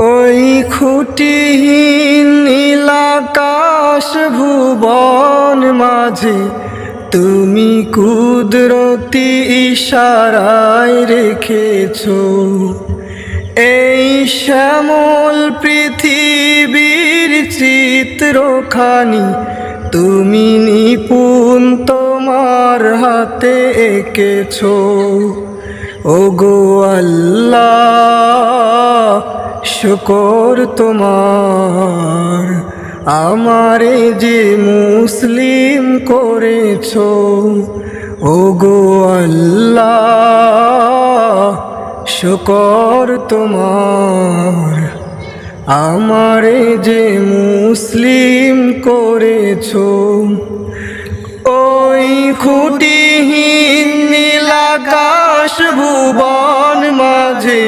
ওই খুঁটিহীন নীলাকাশ ভুবন মাঝে তুমি কুদরতি ইশারায় রেখেছো এই শ্যামল পৃথিবীর চিত্রখানি তুমি নিপুণ তোমার হাতে এঁকেছো। ওগো আল্লাহ শুকর তোমার, আমারে যে মুসলিম করেছো। ওগো আল্লাহ শুকর তোমার, আমারে যে মুসলিম করেছো। ওই খুঁটিহীন নীলাকাশ ভুবন মাঝে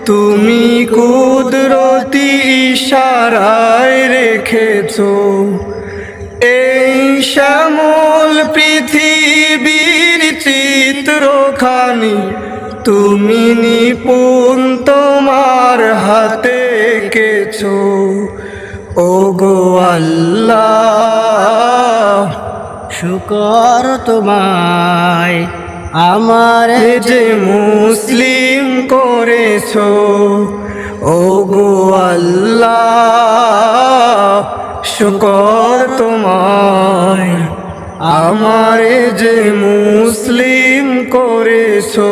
তুমি কুদরতি ইশারায় রেখেছো এই শ্যামল পৃথিবীর চিত্রখানি তুমি নিপুণ তোমার হাতে এঁকেছো। ওগো আল্লাহ শুকর তোমায়, আমারে যে মুসলিম করেছো। ওগো আল্লাহ শুকর তোমায়, আমারে যে মুসলিম করেছো।